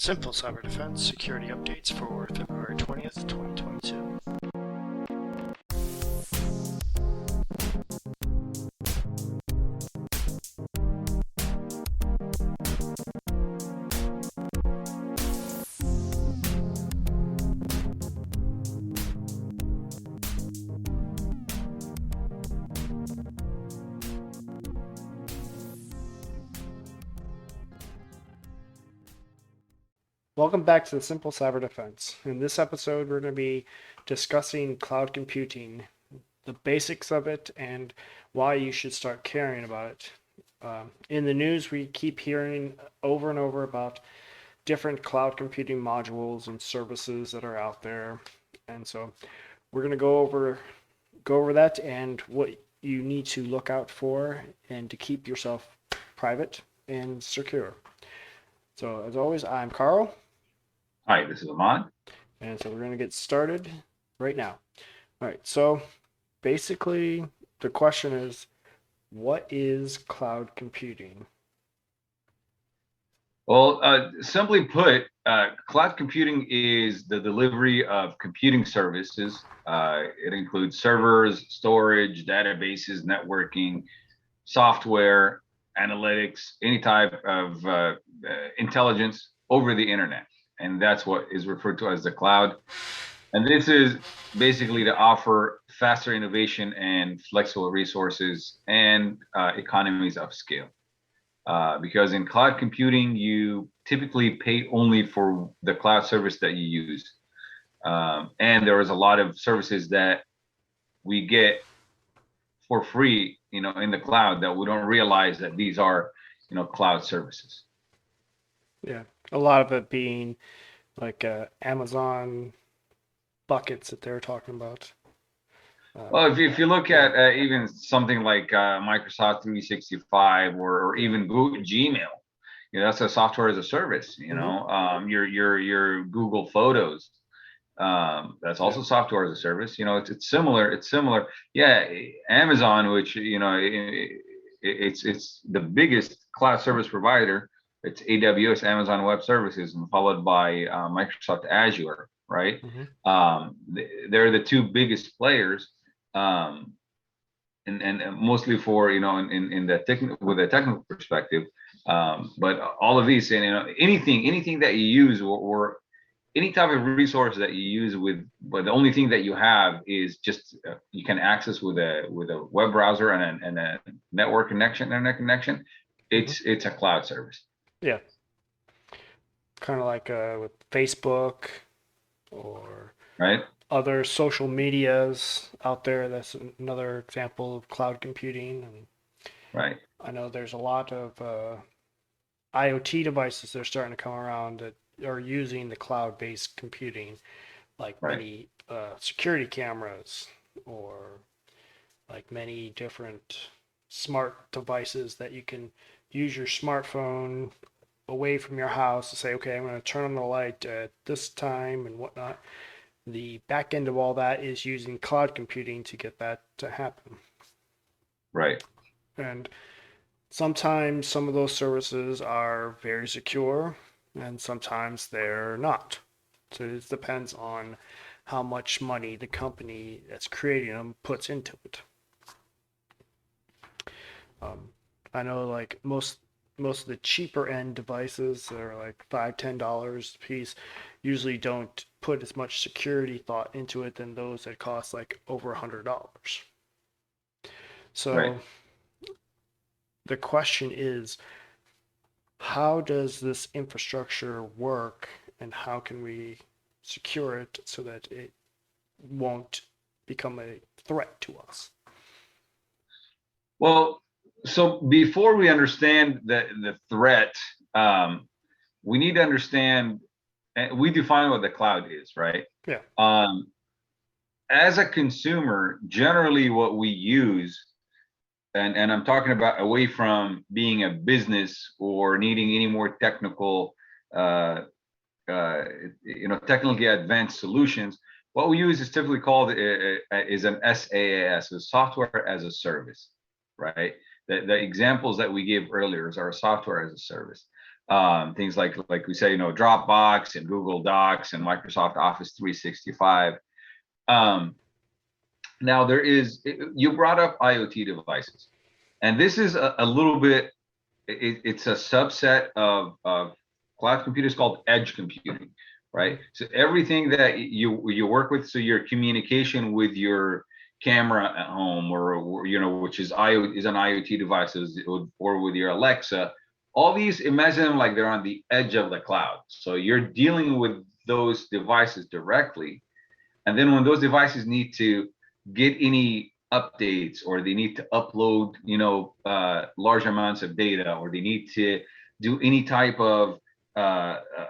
Simple Cyber Defense security updates for February 20th, 2022. Welcome back to the Simple Cyber Defense. In this episode, we're going to be discussing cloud computing, the basics of it, and why you should start caring about it. In the news, we keep hearing over and over about different cloud computing modules and services that are out there, and so we're going to go over that and what you need to look out for and to keep yourself private and secure. So as always, I'm Carl. Hi, this is Ahmad. And so we're going to get started right now. All right, so basically the question is, what is cloud computing? Well, simply put, cloud computing is the delivery of computing services. It includes servers, storage, databases, networking, software, analytics, any type of intelligence over the internet. And that's what is referred to as the cloud. And this is basically to offer faster innovation and flexible resources and economies of scale. Because in cloud computing, you typically pay only for the cloud service that you use. And there is a lot of services that we get for free, in the cloud that we don't realize that these are, cloud services. Yeah, a lot of it being like Amazon buckets that they're talking about. Well, if you look at even something like Microsoft 365 or even Google, Gmail, that's a software as a service. Your Google Photos, that's also software as a service. It's similar. It's similar. Yeah, Amazon, which it's the biggest cloud service provider. It's AWS, Amazon Web Services, and followed by Microsoft Azure, right? They're the two biggest players, and mostly for in the with a technical perspective. But all of these, and anything that you use or any type of resource that you use but the only thing that you have is just you can access with a web browser and a network connection, internet connection. It's a cloud service. Yeah. Kind of like with Facebook or right. Other social medias out there. That's another example of cloud computing. And right. I know there's a lot of IoT devices that are starting to come around that are using the cloud-based computing, like many security cameras or like many different smart devices that you can use your smartphone away from your house to say, okay, I'm going to turn on the light at this time and whatnot. The back end of all that is using cloud computing to get that to happen. Right. And sometimes some of those services are very secure and sometimes they're not. So it depends on how much money the company that's creating them puts into it. I know like most of the cheaper end devices that are like $5-10 a piece usually don't put as much security thought into it than those that cost like over $100. So the question is, how does this infrastructure work and how can we secure it so that it won't become a threat to us? Well, so before we understand the threat, we need to understand, we define what the cloud is, right? Yeah. As a consumer, generally what we use, and I'm talking about away from being a business or needing any more technical, technically advanced solutions, what we use is typically called is an SaaS, a software as a service, right? The examples that we gave earlier are software as a service. things like we say, Dropbox and Google Docs and Microsoft Office 365. Now you brought up IoT devices, and this is a little bit, it's a subset of cloud computers called edge computing, right? So everything that you work with, so your communication with your camera at home, or which is an IoT devices, or with your Alexa, all these, imagine them like they're on the edge of the cloud. So you're dealing with those devices directly, and then when those devices need to get any updates, or they need to upload large amounts of data, or they need to do any type of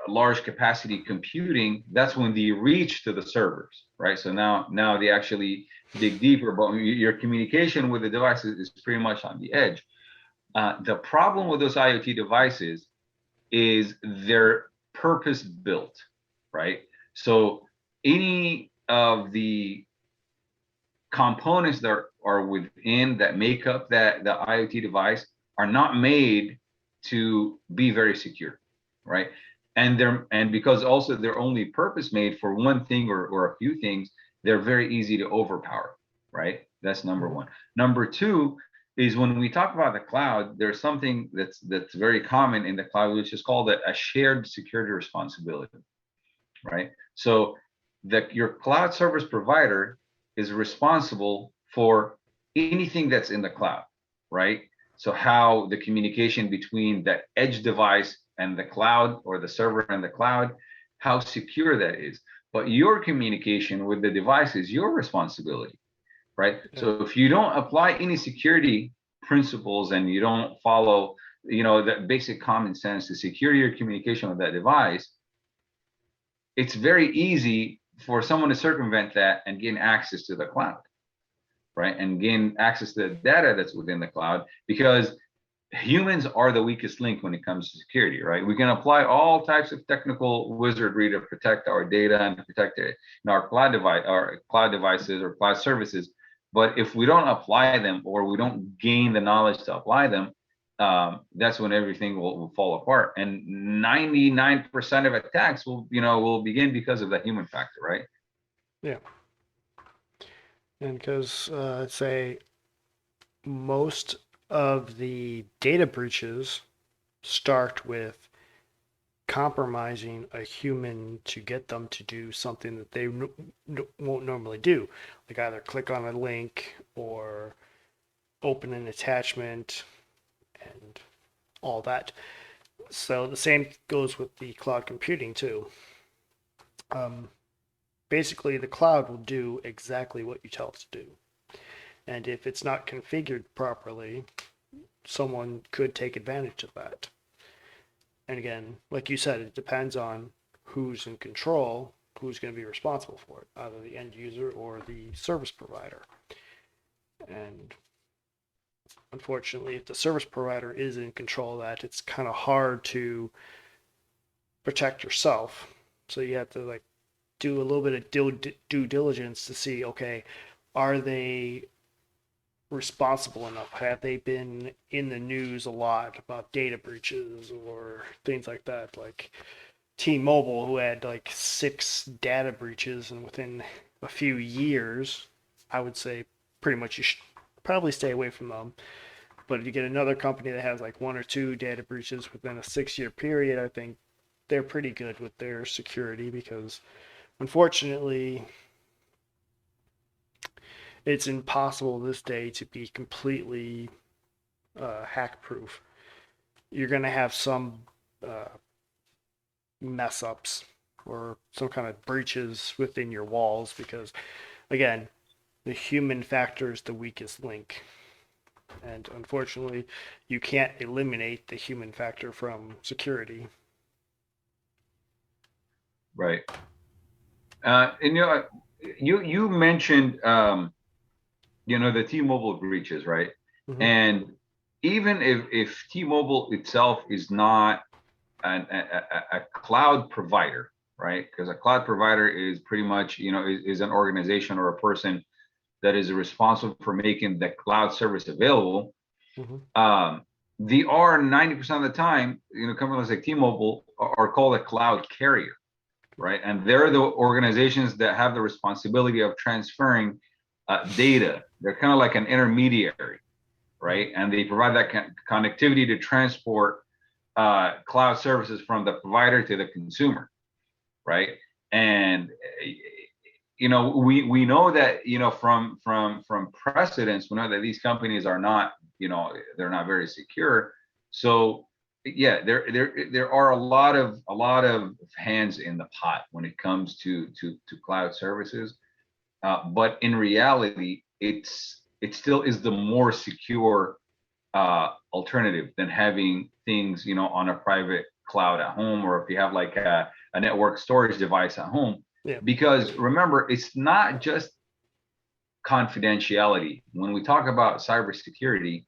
large capacity computing, that's when they reach to the servers, right? So now they actually dig deeper, but your communication with the devices is pretty much on the edge. The problem with those IoT devices is they're purpose built, right? So any of the components that are within that make up the IoT device are not made to be very secure, right? And because also they're only purpose made for one thing or a few things, they're very easy to overpower, right? That's number one. Number two is, when we talk about the cloud, there's something that's very common in the cloud, which is called a shared security responsibility, right? So your cloud service provider is responsible for anything that's in the cloud, right? So how the communication between the edge device and the cloud, or the server and the cloud, how secure that is. But your communication with the device is your responsibility, right? Yeah. So if you don't apply any security principles, and you don't follow, the basic common sense to secure your communication with that device, it's very easy for someone to circumvent that and gain access to the cloud, right? And gain access to the data that's within the cloud, because humans are the weakest link when it comes to security, right? We can apply all types of technical wizardry to protect our data and to protect our cloud devices or cloud services. But if we don't apply them, or we don't gain the knowledge to apply them, that's when everything will fall apart. And 99% of attacks will begin because of that human factor, right? Yeah. And because, say, most of the data breaches start with compromising a human to get them to do something that they won't normally do, like either click on a link or open an attachment and all that. So the same goes with the cloud computing too. Basically, the cloud will do exactly what you tell it to do. And if it's not configured properly, someone could take advantage of that. And again, like you said, it depends on who's in control, who's going to be responsible for it, either the end user or the service provider. And unfortunately, if the service provider is in control of that, it's kind of hard to protect yourself. So you have to do a little bit of due diligence to see, okay, are they responsible enough? Have they been in the news a lot about data breaches or things like that? Like T-Mobile, who had 6 data breaches, and within a few years, I would say pretty much you should probably stay away from them. But if you get another company that has 1 or 2 data breaches within a 6-year period, I think they're pretty good with their security, because unfortunately, it's impossible this day to be completely hack proof. You're going to have some mess ups or some kind of breaches within your walls, because again, the human factor is the weakest link. And unfortunately, you can't eliminate the human factor from security. Right. And you mentioned the T-Mobile breaches, right? Mm-hmm. And even if T-Mobile itself is not a cloud provider, right? Because a cloud provider is pretty much is an organization or a person that is responsible for making the cloud service available. Mm-hmm. they are 90% of the time, companies like T-Mobile are called a cloud carrier, right? And they're the organizations that have the responsibility of transferring data. They're kind of like an intermediary, right? And they provide that connectivity to transport cloud services from the provider to the consumer, right? And we know that from precedents, we know that these companies are not, they're not very secure. So yeah, there are a lot of hands in the pot when it comes to cloud services. But in reality, it still is the more secure alternative than having things, on a private cloud at home, or if you have like a network storage device at home. Yeah. Because remember, it's not just confidentiality. When we talk about cybersecurity,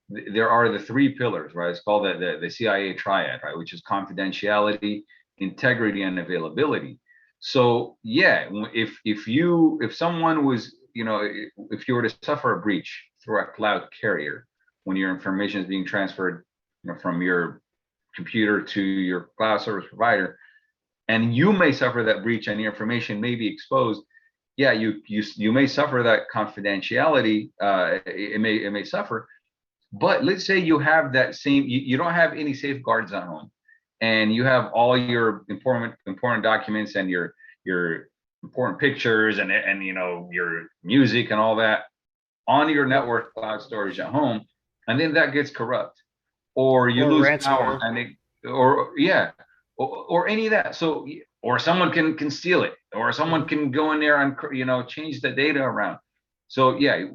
there are the three pillars, right? It's called the CIA triad, right? Which is confidentiality, integrity, and availability. So yeah, if someone was, if you were to suffer a breach through a cloud carrier, when your information is being transferred, from your computer to your cloud service provider, and you may suffer that breach and your information may be exposed, yeah, you may suffer that confidentiality. It may suffer. But let's say you have that same, you don't have any safeguards at home, and you have all your important documents and your important pictures and your music and all that on your network cloud storage at home, and then that gets corrupt, or you lose power, ransomware. or yeah, or any of that. So, or someone can steal it, or someone can go in there and change the data around. So yeah,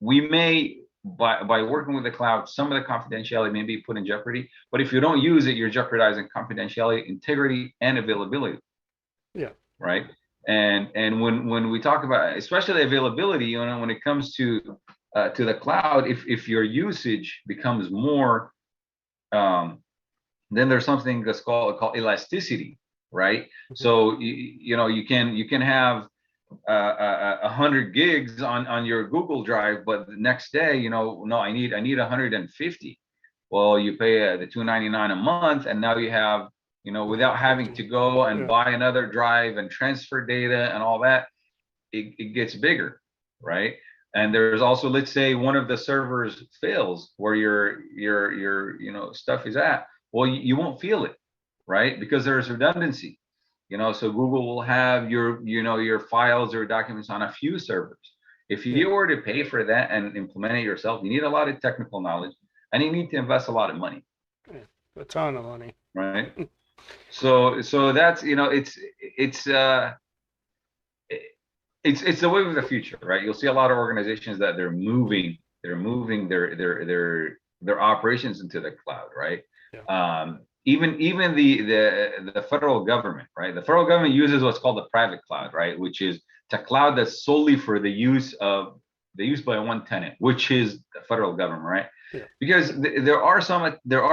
we may, by working with the cloud, some of the confidentiality may be put in jeopardy. But if you don't use it, you're jeopardizing confidentiality, integrity, and availability. Yeah. Right. And when we talk about especially availability, when it comes to the cloud, if your usage becomes more, then there's something that's called elasticity, right? So you can have 100 gigs on your Google Drive, but the next day, no, I need 150. Well, you pay the $299 a month, and now you have, without having to go and buy another drive and transfer data and all that, it gets bigger, right? And there's also, let's say one of the servers fails where your stuff is at. Well, you won't feel it, right? Because there's redundancy. So Google will have your files or documents on a few servers. If you were to pay for that and implement it yourself, you need a lot of technical knowledge, and you need to invest a lot of money. A ton of money. Right. So that's, it's the wave of the future, right? You'll see a lot of organizations that they're moving their operations into the cloud, right? Yeah. Even the federal government, right? The federal government uses what's called the private cloud, right? Which is a cloud that's solely for the use by one tenant, which is the federal government, right? Yeah. Because there are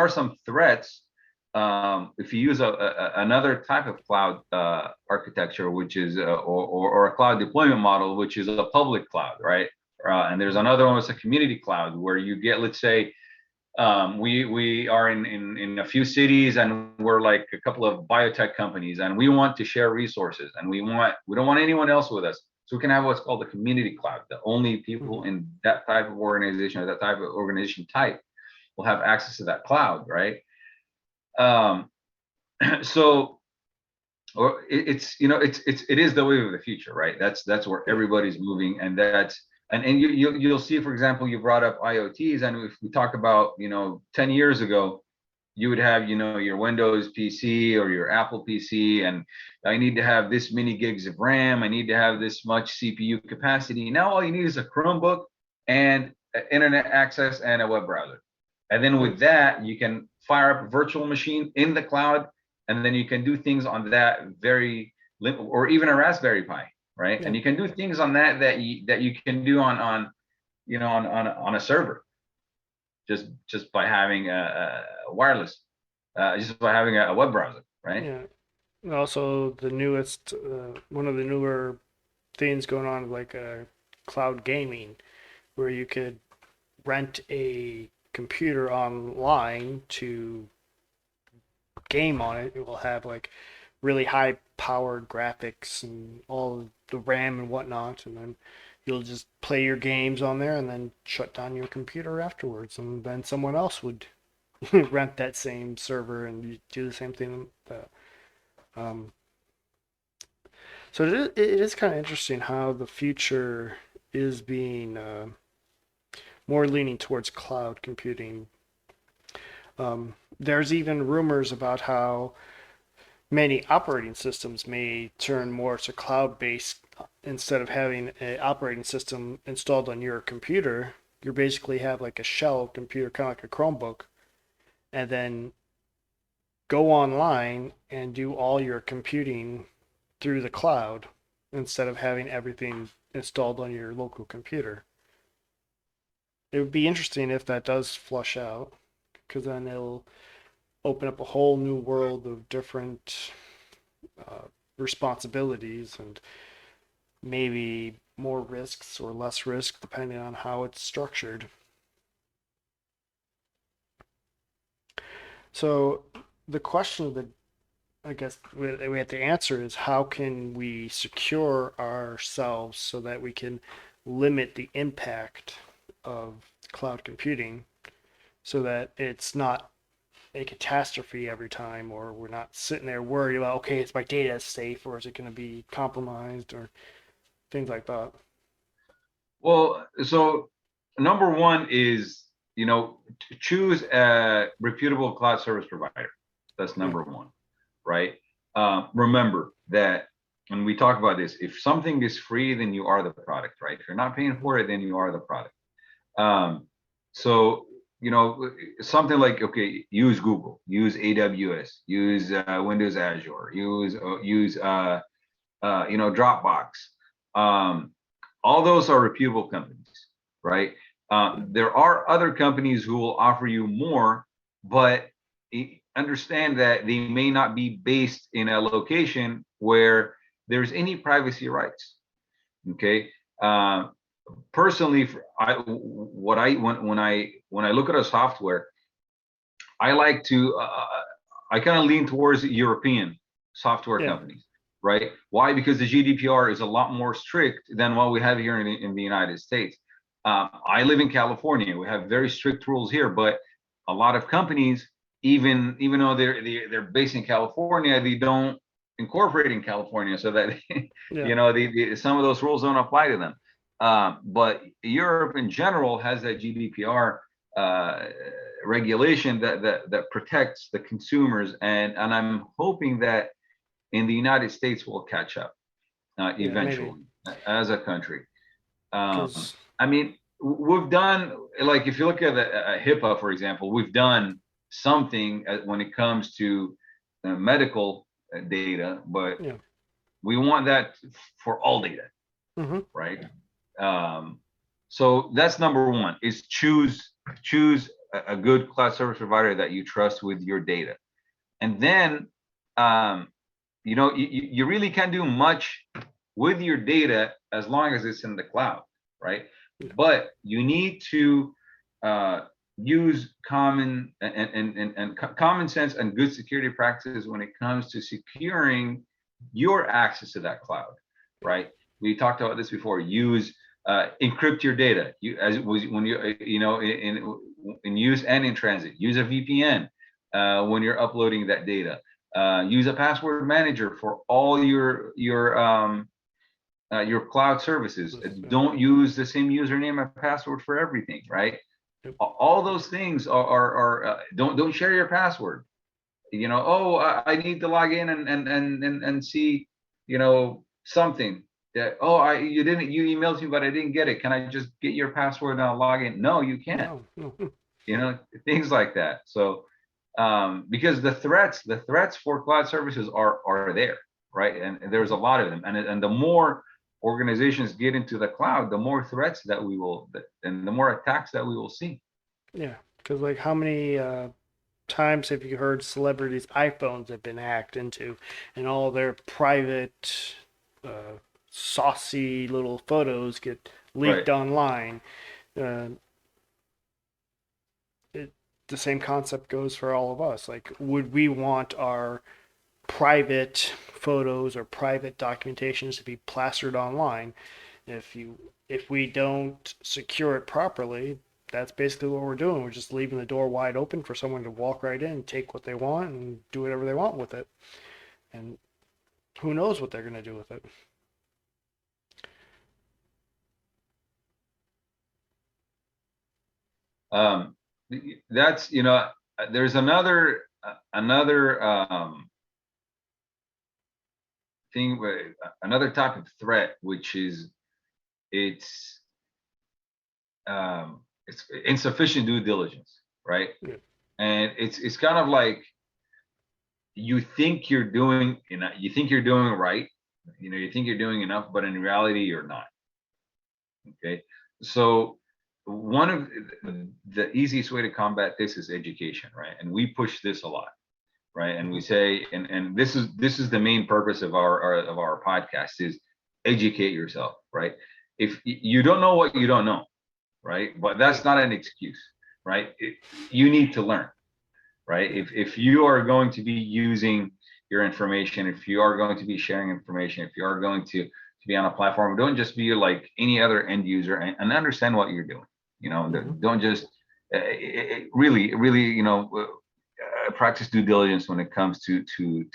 some threats if you use another type of cloud architecture, which is or a cloud deployment model, which is a public cloud, right? And there's another one, it's a community cloud, where you get, let's say, we are in a few cities, and we're like a couple of biotech companies, and we want to share resources, and we don't want anyone else with us, so we can have what's called the community cloud. The only people in that type of organization, or that type of organization type, will have access to that cloud, right? So, or it is the wave of the future, right? That's where everybody's moving, and you'll see, for example, you brought up IoTs, and if we talk about 10 years ago, you would have your Windows PC or your Apple PC, and I need to have this many gigs of RAM, I need to have this much CPU capacity. Now all you need is a Chromebook and internet access and a web browser, and then with that you can fire up a virtual machine in the cloud, and then you can do things on that or even a Raspberry Pi, right? Yeah. And you can do things on that you can do on a server, just by having a wireless, just by having a web browser, right? Yeah. And also the newest, one of the newer things going on, like cloud gaming, where you could rent a computer online to game on it, it will have like really high powered graphics and all the RAM and whatnot, and then you'll just play your games on there and then shut down your computer afterwards, and then someone else would rent that same server and do the same thing. Um, so it is kind of interesting how the future is being more leaning towards cloud computing. There's even rumors about how many operating systems may turn more to cloud-based instead of having an operating system installed on your computer. You basically have like a shell computer, kind of like a Chromebook, and then go online and do all your computing through the cloud instead of having everything installed on your local computer. It would be interesting if that does flush out, because then it'll open up a whole new world of different responsibilities and maybe more risks or less risk depending on how it's structured. So the question that I guess we have to answer is, how can we secure ourselves so that we can limit the impact of cloud computing so that it's not a catastrophe every time, or we're not sitting there worried about, okay, is my data safe or is it going to be compromised or things like that. Well, so number one is, choose a reputable cloud service provider. That's Yeah. number one, right? Remember that when we talk about this, if something is free, then you are the product, right? If you're not paying for it, then you are the product. So, something like, okay, use Google, use AWS, use Windows Azure, use Dropbox. All those are reputable companies, right? There are other companies who will offer you more, but understand that they may not be based in a location where there's any privacy rights. Okay. Personally, when I look at a software, I like to I kind of lean towards European software Yeah. companies, right? Why? Because the GDPR is a lot more strict than what we have here in the United States. I live in California. We have very strict rules here, but a lot of companies, even though they're based in California, they don't incorporate in California, so that Yeah. some of those rules don't apply to them. But Europe in general has that GDPR regulation that protects the consumers, and I'm hoping that in the United States we'll catch up Yeah, maybe. eventually as a country. Because I mean, we've done, like, if you look at HIPAA, for example, we've done something when it comes to medical data, but yeah. we want that for all data, Mm-hmm. right? So that's number one, is choose a good cloud service provider that you trust with your data. And then you really can't do much with your data as long as it's in the cloud, right? Yeah. But you need to use common and common sense and good security practices when it comes to securing your access to that cloud, right? We talked about this before. Use encrypt your data. When you in use and in transit. Use a VPN when you're uploading that data. Use a password manager for all your cloud services. Don't use the same username and password for everything, right? Yep. All those things are don't share your password. I need to log in and see, something that, you emailed me, but I didn't get it. Can I just get your password and I'll log in? No, you can't. No. Things like that. So because the threats for cloud services are there, right? And there's a lot of them, and the more organizations get into the cloud, the more threats that we will, and the more attacks that we will see. Yeah. Because like, how many times have you heard celebrities' iPhones have been hacked into, and all their private, saucy little photos get leaked Right. online? the same concept goes for all of us. Like, would we want our private photos or private documentations to be plastered online? If we don't secure it properly, that's basically what we're doing. We're just leaving the door wide open for someone to walk right in, take what they want, and do whatever they want with it. And who knows what they're going to do with it. That's, there's another thing, another type of threat, which is it's it's insufficient due diligence, right? Yeah. And it's kind of like you think you're doing, you think you're doing right, you think you're doing enough, but in reality you're not. Okay, so one of the easiest way to combat this is education, right? And we push this a lot, right? And we say, and this is the main purpose of our podcast, is educate yourself, right? If you don't know what you don't know, right? But that's not an excuse, right? You need to learn, right? If you are going to be using your information, if you are going to be sharing information, if you are going to be on a platform, don't just be like any other end user, and understand what you're doing. Don't just really, practice due diligence when it comes to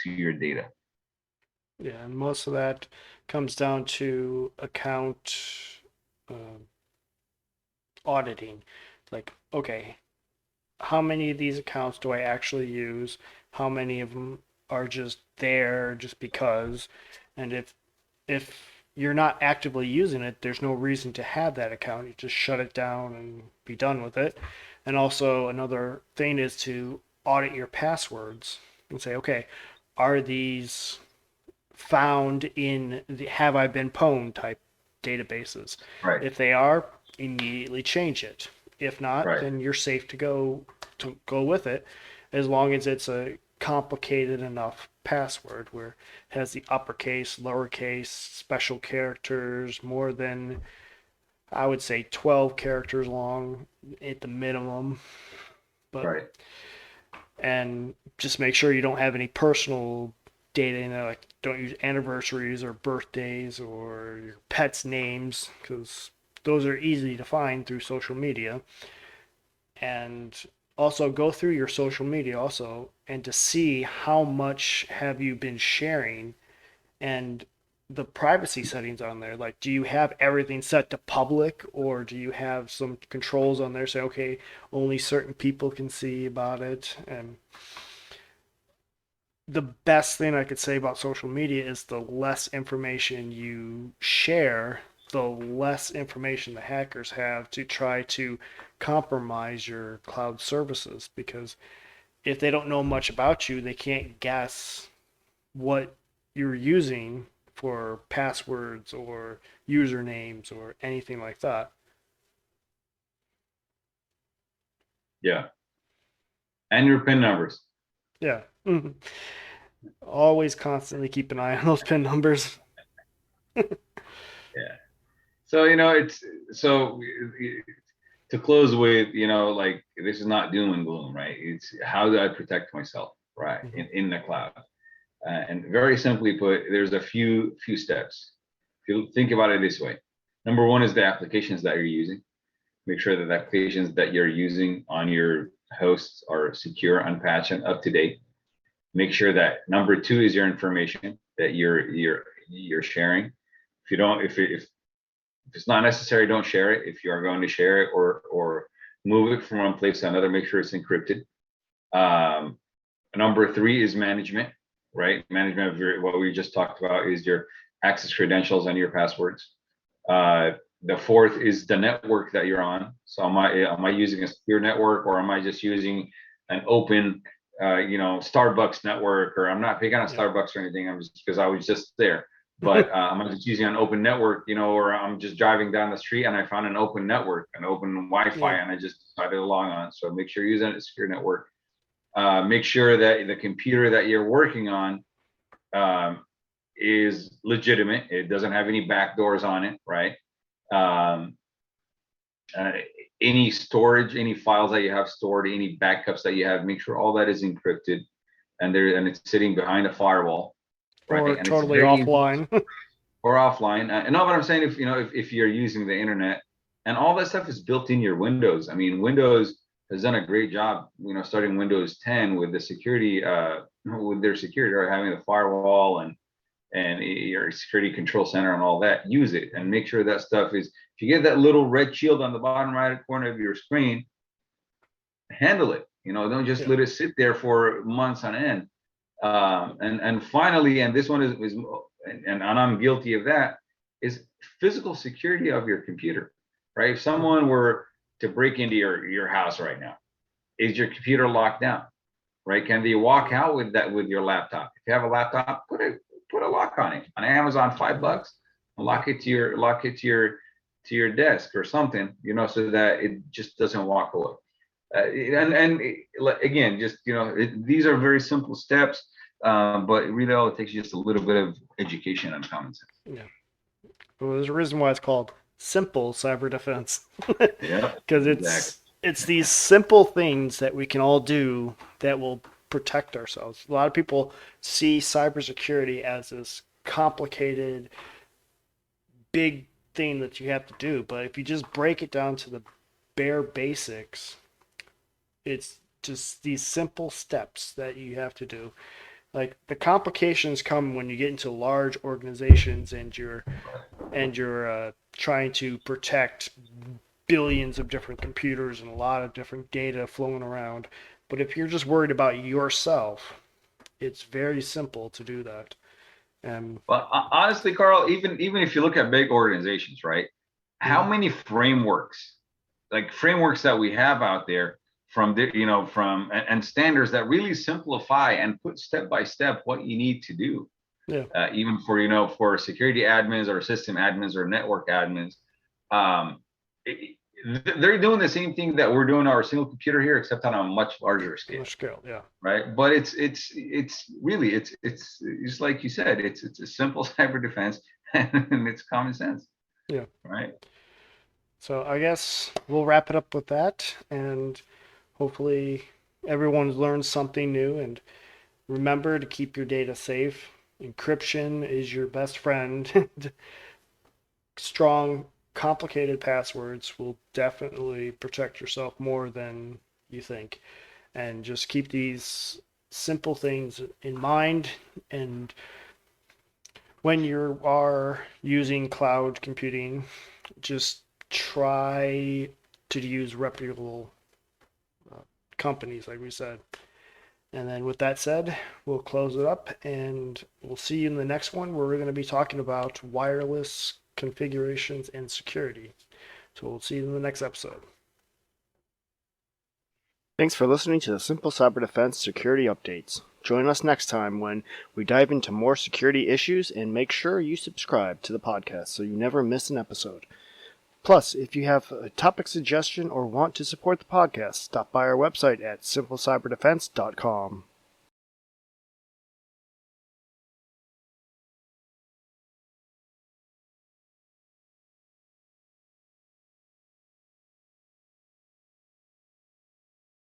your data. Yeah, and most of that comes down to account uh, auditing. Like, okay, how many of these accounts do I actually use? How many of them are just there just because? And if you're not actively using it, there's no reason to have that account. You just shut it down and be done with it. And also another thing is to audit your passwords and say, okay, are these found in the have I been pwned type databases? Right. If they are, immediately change it. If not, Right. then you're safe to go with it, as long as it's a complicated enough password where it has the uppercase, lowercase, special characters, more than, I would say, 12 characters long at the minimum. But Right. and just make sure you don't have any personal data in there, like don't use anniversaries or birthdays or your pets' names, because those are easy to find through social media. And also go through your social media also and to see how much have you been sharing, and the privacy settings on there. Like, do you have everything set to public, or do you have some controls on there say, okay, only certain people can see about it? And the best thing I could say about social media is the less information you share, the less information the hackers have to try to compromise your cloud services. Because if they don't know much about you, they can't guess what you're using for passwords or usernames or anything like that. Yeah. And your PIN numbers. Yeah. Mhm. Always constantly keep an eye on those PIN numbers. Yeah. So, it's so to close with, like, this is not doom and gloom, right? It's how do I protect myself, right? Mhm. In the cloud. And very simply put, there's a few steps. If you think about it this way, number one is the applications that you're using. Make sure that the applications that you're using on your hosts are secure, unpatched, and up to date. Make sure that number two is your information that you're sharing. If you don't, if it's not necessary, don't share it. If you are going to share it or move it from one place to another, make sure it's encrypted. Um, Number three is management, right? Management of what we just talked about is your access credentials and your passwords. The fourth is the network that you're on. So am I using a secure network, or am I just using an open, Starbucks network? Or I'm not picking on Yeah. Starbucks or anything. I'm just because I was just there. But am I just using an open network, or I'm just driving down the street and I found an open network, an open Wi-Fi, Yeah. and I just decided to log on. So make sure you're using a secure network. Make sure that the computer that you're working on is legitimate. It doesn't have any backdoors on it, right? Um, uh, any storage, any files that you have stored, any backups that you have, make sure all that is encrypted and it's sitting behind a firewall, right? Or And it's totally very offline. or offline. And no, but I'm saying if you're using the internet and all that stuff is built in your Windows. I mean, Windows has done a great job, starting Windows 10 with the security, with their security, or having the firewall and your security control center and all that. Use it and make sure that stuff is. If you get that little red shield on the bottom right corner of your screen, handle it. Don't just Yeah. let it sit there for months on end. And finally, and this one is and I'm guilty of that, is physical security of your computer, right? If someone were to break into your house right now, is your computer locked down, right? Can they walk out with your laptop? If you have a laptop, put a lock on it on Amazon, $5, lock it to your desk or something, so that it just doesn't walk away. And again, just these are very simple steps, but really all it takes is just a little bit of education and common sense. Yeah. Well, there's a reason why it's called simple cyber defense. Yeah, Because it's these simple things that we can all do that will protect ourselves. A lot of people see cybersecurity as this complicated, big thing that you have to do, but if you just break it down to the bare basics, it's just these simple steps that you have to do. Like, the complications come when you get into large organizations and you're trying to protect billions of different computers and a lot of different data flowing around. But if you're just worried about yourself, it's very simple to do that. Well, honestly, Carl, even if you look at big organizations, right? How many frameworks that we have out there from and standards that really simplify and put step by step what you need to do. Yeah. Even for security admins or system admins or network admins, they're doing the same thing that we're doing on our single computer here, except on a much larger scale. Yeah. Right. But it's really it's just like you said, it's a simple cyber defense and it's common sense. Yeah. Right. So I guess we'll wrap it up with that, and hopefully everyone's learned something new. And remember to keep your data safe. Encryption is your best friend. Strong, complicated passwords will definitely protect yourself more than you think. And just keep these simple things in mind. And when you are using cloud computing, just try to use reputable companies, like we said. And then with that said, we'll close it up and we'll see you in the next one, where we're going to be talking about wireless configurations and security. So we'll see you in the next episode. Thanks for listening to the Simple Cyber Defense Security Updates. Join us next time when we dive into more security issues, and make sure you subscribe to the podcast so you never miss an episode. Plus, if you have a topic suggestion or want to support the podcast, stop by our website at simplecyberdefense.com.